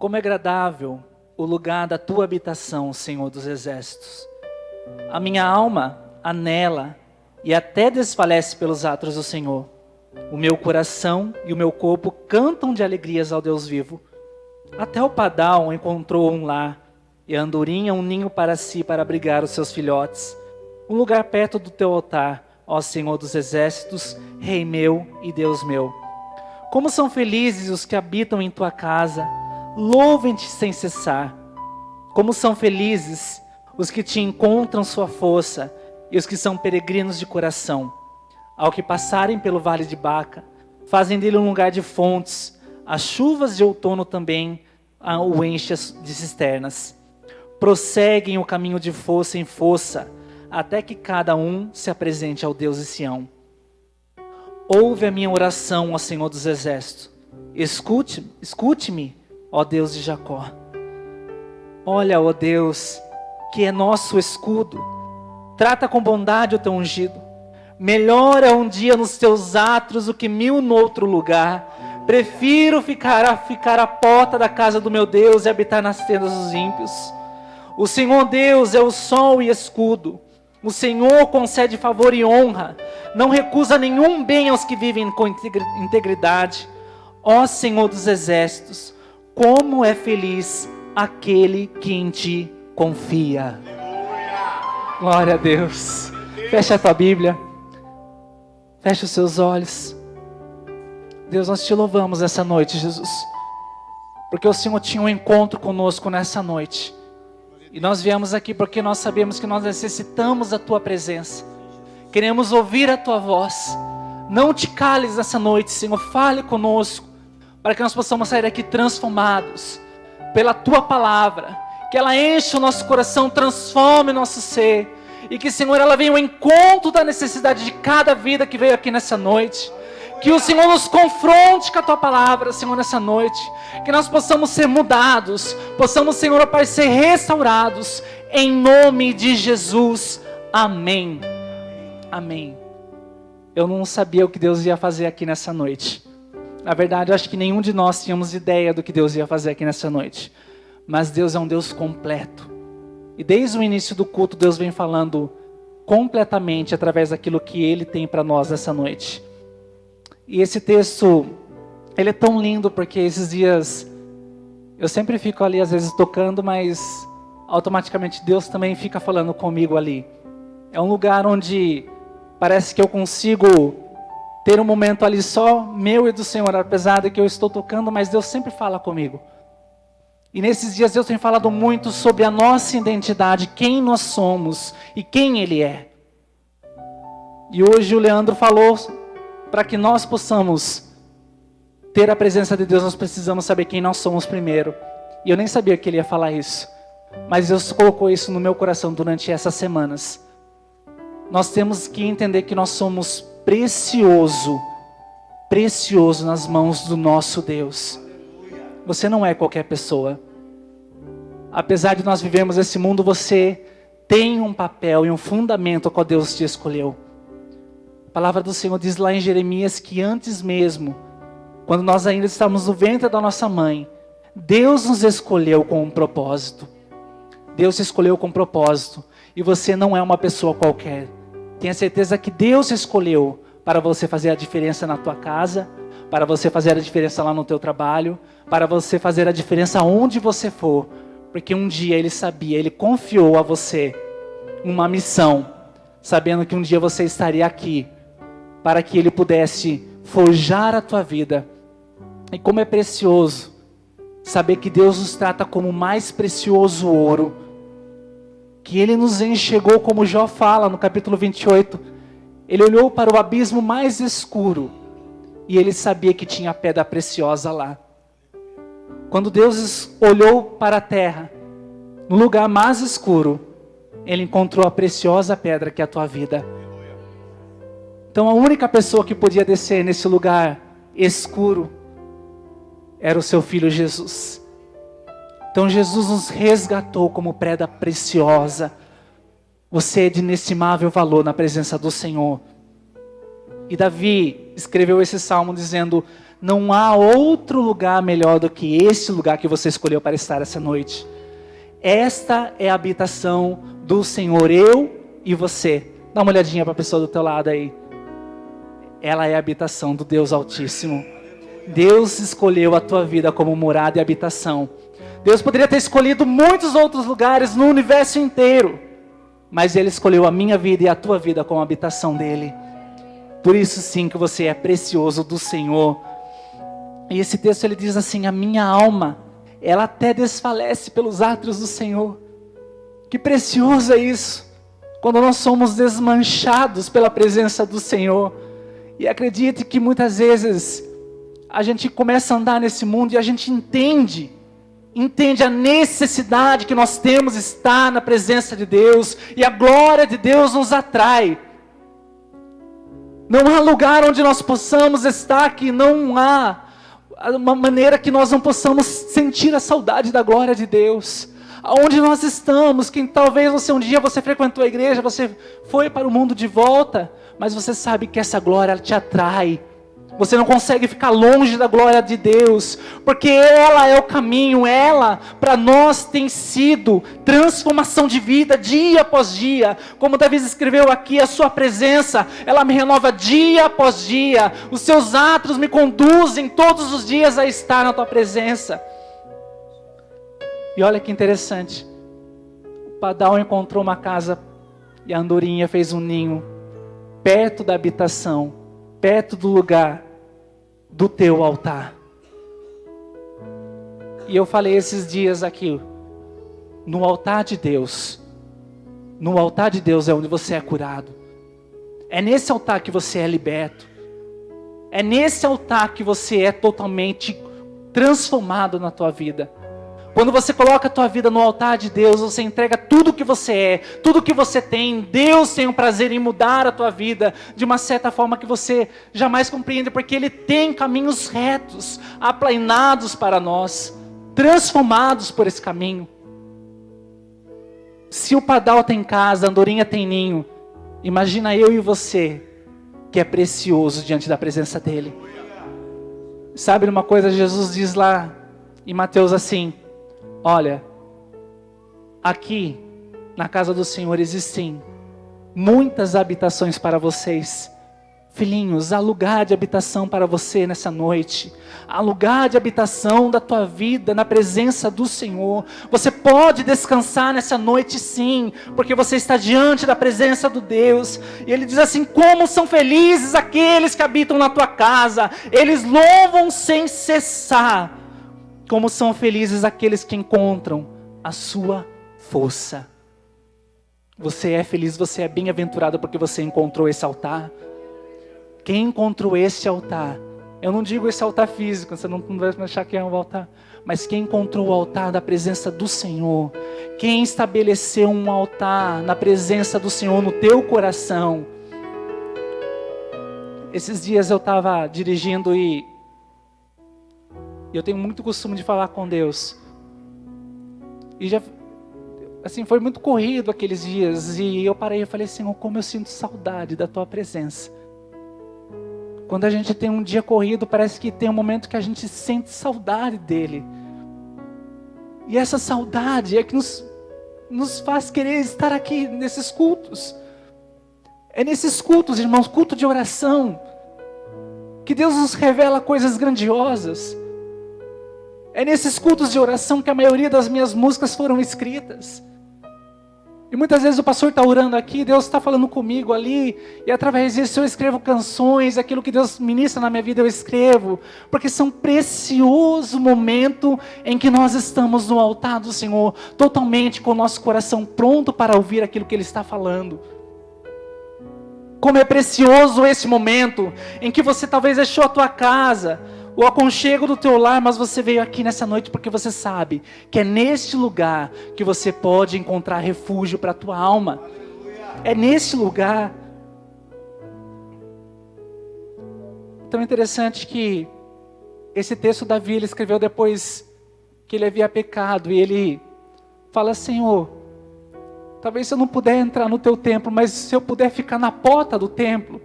Como é agradável o lugar da tua habitação, Senhor dos exércitos. A minha alma anela e até desfalece pelos atos do Senhor. O meu coração e o meu corpo cantam de alegrias ao Deus vivo. Até o padal encontrou um lar, e a andorinha um ninho para si, para abrigar os seus filhotes. Um lugar perto do teu altar, ó Senhor dos exércitos, Rei meu e Deus meu. Como são felizes os que habitam em tua casa, louvem-te sem cessar. Como são felizes os que te encontram sua força, e os que são peregrinos de coração. Ao que passarem pelo vale de Baca, fazem dele um lugar de fontes. As chuvas de outono também o enchem de cisternas. Prosseguem o caminho de força em força, até que cada um se apresente ao Deus de Sião. Ouve a minha oração, ó Senhor dos exércitos. Escute-me, ó Deus de Jacó. Olha, ó Deus, que é nosso escudo. Trata com bondade o teu ungido. Melhor é um dia nos teus atos do que 1000 no outro lugar. Prefiro ficar à porta da casa do meu Deus e habitar nas tendas dos ímpios. O Senhor Deus é o sol e escudo. O Senhor concede favor e honra. Não recusa nenhum bem aos que vivem com integridade. Ó Senhor dos exércitos, como é feliz aquele que em ti confia. Glória a Deus. Fecha a tua Bíblia. Fecha os seus olhos. Deus, nós te louvamos essa noite, Jesus. Porque o Senhor tinha um encontro conosco nessa noite. E nós viemos aqui porque nós sabemos que nós necessitamos da tua presença. Queremos ouvir a tua voz. Não te cales nessa noite, Senhor. Fale conosco. Para que nós possamos sair daqui transformados pela tua palavra. Que ela enche o nosso coração, transforme o nosso ser. E que, Senhor, ela venha ao encontro da necessidade de cada vida que veio aqui nessa noite. Que o Senhor nos confronte com a tua palavra, Senhor, nessa noite. Que nós possamos ser mudados. Possamos, Senhor, Pai, ser restaurados. Em nome de Jesus. Amém. Amém. Eu não sabia o que Deus ia fazer aqui nessa noite. Na verdade, eu acho que nenhum de nós tínhamos ideia do que Deus ia fazer aqui nessa noite. Mas Deus é um Deus completo. E desde o início do culto, Deus vem falando completamente através daquilo que Ele tem para nós nessa noite. E esse texto, ele é tão lindo porque esses dias eu sempre fico ali às vezes tocando, mas automaticamente Deus também fica falando comigo ali. É um lugar onde parece que eu consigo ter um momento ali só meu e do Senhor, apesar de que eu estou tocando, mas Deus sempre fala comigo. E nesses dias Deus tem falado muito sobre a nossa identidade, quem nós somos e quem Ele é. E hoje o Leandro falou, para que nós possamos ter a presença de Deus, nós precisamos saber quem nós somos primeiro. E eu nem sabia que ele ia falar isso, mas Deus colocou isso no meu coração durante essas semanas. Nós temos que entender que nós somos precioso nas mãos do nosso Deus. Você não é qualquer pessoa. Apesar de nós vivermos esse mundo, você tem um papel e um fundamento qual Deus te escolheu. A palavra do Senhor diz lá em Jeremias que antes mesmo, quando nós ainda estávamos no ventre da nossa mãe, Deus nos escolheu com um propósito. Deus te escolheu com um propósito. E você não é uma pessoa qualquer. Tenha certeza que Deus te escolheu para você fazer a diferença na tua casa, para você fazer a diferença lá no teu trabalho, para você fazer a diferença onde você for. Porque um dia Ele sabia, Ele confiou a você uma missão, sabendo que um dia você estaria aqui, para que Ele pudesse forjar a tua vida. E como é precioso saber que Deus nos trata como o mais precioso ouro, que Ele nos enxergou, como Jó fala no capítulo 28, Ele olhou para o abismo mais escuro, e Ele sabia que tinha pedra preciosa lá. Quando Deus olhou para a terra, no lugar mais escuro, Ele encontrou a preciosa pedra que é a tua vida. Então a única pessoa que podia descer nesse lugar escuro era o seu Filho Jesus. Então Jesus nos resgatou como pedra preciosa. Você é de inestimável valor na presença do Senhor. E Davi escreveu esse salmo dizendo: Não há outro lugar melhor do que esse lugar que você escolheu para estar essa noite. Esta é a habitação do Senhor, eu e você. Dá uma olhadinha para a pessoa do teu lado aí. Ela é a habitação do Deus Altíssimo. Deus escolheu a tua vida como morada e habitação. Deus poderia ter escolhido muitos outros lugares no universo inteiro, mas Ele escolheu a minha vida e a tua vida como habitação dEle. Por isso sim que você é precioso do Senhor. E esse texto ele diz assim: a minha alma, ela até desfalece pelos átrios do Senhor. Que precioso é isso, quando nós somos desmanchados pela presença do Senhor. E acredite que muitas vezes a gente começa a andar nesse mundo e a gente entende a necessidade que nós temos de estar na presença de Deus, e a glória de Deus nos atrai. Não há lugar onde nós possamos estar que não há uma maneira que nós não possamos sentir a saudade da glória de Deus. Aonde nós estamos, que talvez um dia você frequentou a igreja, você foi para o mundo de volta, mas você sabe que essa glória te atrai. Você não consegue ficar longe da glória de Deus, porque ela é o caminho, ela para nós tem sido transformação de vida dia após dia. Como Davi escreveu aqui, a sua presença, ela me renova dia após dia. Os seus atos me conduzem todos os dias a estar na tua presença. E olha que interessante, o Padal encontrou uma casa e a andorinha fez um ninho perto da habitação, perto do lugar do teu altar. E eu falei esses dias aqui, no altar de Deus é onde você é curado. É nesse altar que você é liberto. É nesse altar que você é totalmente transformado na tua vida. Quando você coloca a tua vida no altar de Deus, você entrega tudo o que você é, tudo o que você tem. Deus tem um prazer em mudar a tua vida de uma certa forma que você jamais compreende, porque Ele tem caminhos retos, aplanados para nós, transformados por esse caminho. Se o Padal tem casa, a andorinha tem ninho, imagina eu e você, que é precioso diante da presença dEle. Sabe uma coisa, Jesus diz lá em Mateus assim: olha, aqui na casa do Senhor existem muitas habitações para vocês. Filhinhos, há lugar de habitação para você nessa noite. Há lugar de habitação da tua vida na presença do Senhor. Você pode descansar nessa noite sim, porque você está diante da presença do Deus. E Ele diz assim: como são felizes aqueles que habitam na tua casa. Eles louvam sem cessar. Como são felizes aqueles que encontram a sua força. Você é feliz, você é bem-aventurado porque você encontrou esse altar. Quem encontrou esse altar, eu não digo esse altar físico, você não vai achar que é um altar, mas quem encontrou o altar da presença do Senhor, quem estabeleceu um altar na presença do Senhor no teu coração. Esses dias eu estava dirigindo e eu tenho muito costume de falar com Deus. E já, assim, foi muito corrido aqueles dias. E eu parei e falei: Senhor, como eu sinto saudade da Tua presença. Quando a gente tem um dia corrido, parece que tem um momento que a gente sente saudade dEle. E essa saudade é que nos faz querer estar aqui nesses cultos. É nesses cultos, irmãos, culto de oração, que Deus nos revela coisas grandiosas. É nesses cultos de oração que a maioria das minhas músicas foram escritas. E muitas vezes o pastor está orando aqui, Deus está falando comigo ali, e através disso eu escrevo canções, aquilo que Deus ministra na minha vida eu escrevo, porque são precioso momento em que nós estamos no altar do Senhor, totalmente com o nosso coração pronto para ouvir aquilo que Ele está falando. Como é precioso esse momento em que você talvez deixou a tua casa, o aconchego do teu lar, mas você veio aqui nessa noite porque você sabe que é neste lugar que você pode encontrar refúgio para a tua alma. É neste lugar. Tão interessante que esse texto Davi ele escreveu depois que ele havia pecado, e ele fala: Senhor, talvez se eu não puder entrar no teu templo, mas se eu puder ficar na porta do templo,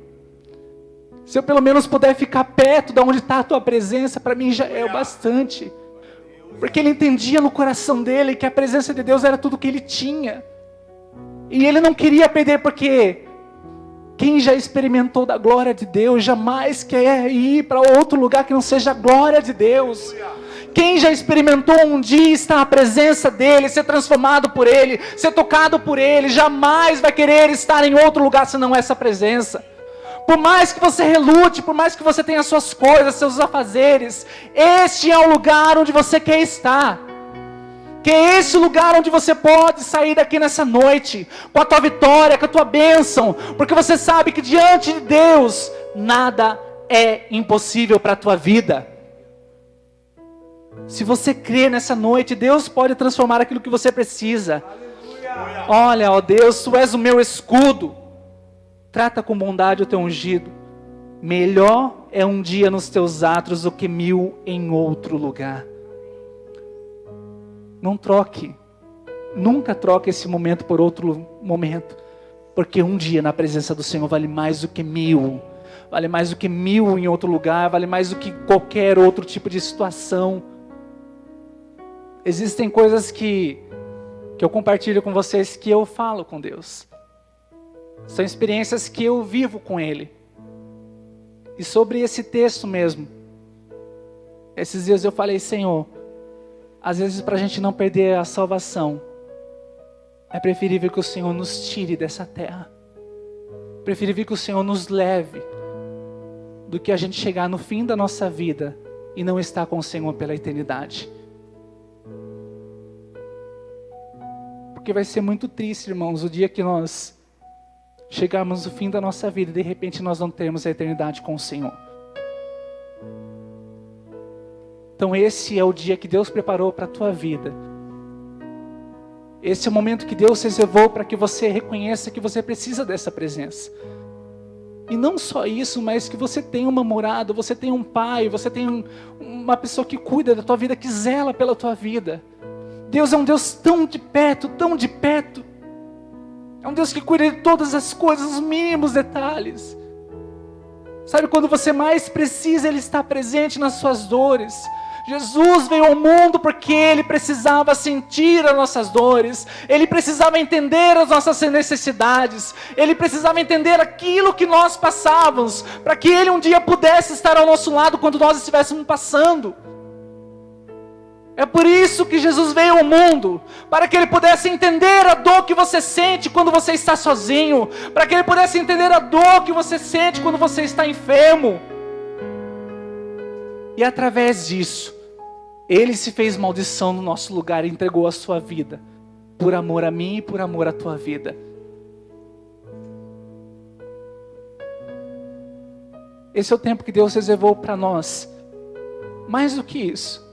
Se eu pelo menos puder ficar perto de onde está a tua presença, para mim já é o bastante. Porque ele entendia no coração dele que a presença de Deus era tudo que ele tinha. E ele não queria perder, porque quem já experimentou da glória de Deus jamais quer ir para outro lugar que não seja a glória de Deus. Quem já experimentou um dia estar na presença dele, ser transformado por ele, ser tocado por ele, jamais vai querer estar em outro lugar senão essa presença. Por mais que você relute, por mais que você tenha suas coisas, seus afazeres, este é o lugar onde você quer estar. Que é esse lugar onde você pode sair daqui nessa noite, com a tua vitória, com a tua bênção, porque você sabe que diante de Deus, nada é impossível para a tua vida. Se você crê nessa noite, Deus pode transformar aquilo que você precisa. Aleluia. Olha, ó Deus, Tu és o meu escudo. Trata com bondade o Teu ungido. Melhor é um dia nos Teus atos do que 1000 em outro lugar. Não troque. Nunca troque esse momento por outro momento. Porque um dia na presença do Senhor vale mais do que 1000. Vale mais do que 1000 em outro lugar. Vale mais do que qualquer outro tipo de situação. Existem coisas que eu compartilho com vocês, que eu falo com Deus. São experiências que eu vivo com Ele. E sobre esse texto mesmo, esses dias eu falei, Senhor, às vezes para a gente não perder a salvação, é preferível que o Senhor nos tire dessa terra. Preferível que o Senhor nos leve, do que a gente chegar no fim da nossa vida e não estar com o Senhor pela eternidade. Porque vai ser muito triste, irmãos, o dia que nós chegarmos no fim da nossa vida e de repente nós não termos a eternidade com o Senhor. Então esse é o dia que Deus preparou para a tua vida. Esse é o momento que Deus reservou para que você reconheça que você precisa dessa presença. E não só isso, mas que você tem uma morada, você tem um pai, você tem uma pessoa que cuida da tua vida, que zela pela tua vida. Deus é um Deus tão de perto, tão de perto. É um Deus que cuida de todas as coisas, os mínimos detalhes. Sabe, quando você mais precisa, Ele está presente nas suas dores. Jesus veio ao mundo porque Ele precisava sentir as nossas dores. Ele precisava entender as nossas necessidades. Ele precisava entender aquilo que nós passávamos, para que Ele um dia pudesse estar ao nosso lado quando nós estivéssemos passando. É por isso que Jesus veio ao mundo, para que Ele pudesse entender a dor que você sente quando você está sozinho, para que Ele pudesse entender a dor que você sente quando você está enfermo. E através disso, Ele se fez maldição no nosso lugar e entregou a sua vida, por amor a mim e por amor à tua vida. Esse é o tempo que Deus reservou para nós. Mais do que isso,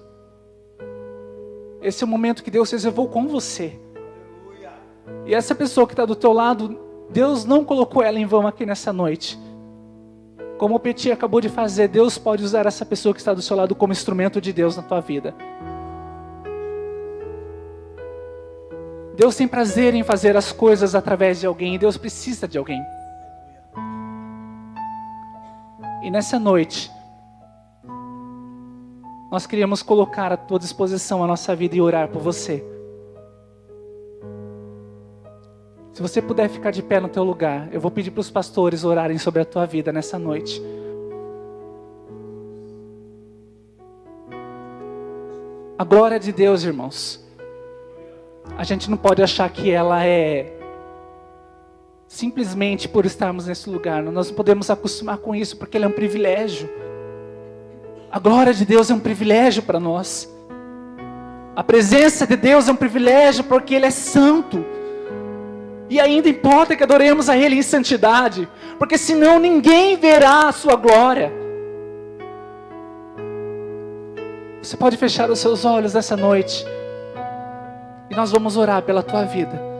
esse é o momento que Deus reservou com você. E essa pessoa que está do teu lado, Deus não colocou ela em vão aqui nessa noite. Como o Petit acabou de fazer, Deus pode usar essa pessoa que está do seu lado como instrumento de Deus na tua vida. Deus tem prazer em fazer as coisas através de alguém, e Deus precisa de alguém. E nessa noite, nós queríamos colocar à tua disposição a nossa vida e orar por você. Se você puder ficar de pé no teu lugar, eu vou pedir para os pastores orarem sobre a tua vida nessa noite. A glória de Deus, irmãos, a gente não pode achar que ela é simplesmente por estarmos nesse lugar. Nós não podemos acostumar com isso, porque ela é um privilégio. A glória de Deus é um privilégio para nós. A presença de Deus é um privilégio porque Ele é santo. E ainda importa que adoremos a Ele em santidade, porque senão ninguém verá a sua glória. Você pode fechar os seus olhos nessa noite, e nós vamos orar pela tua vida.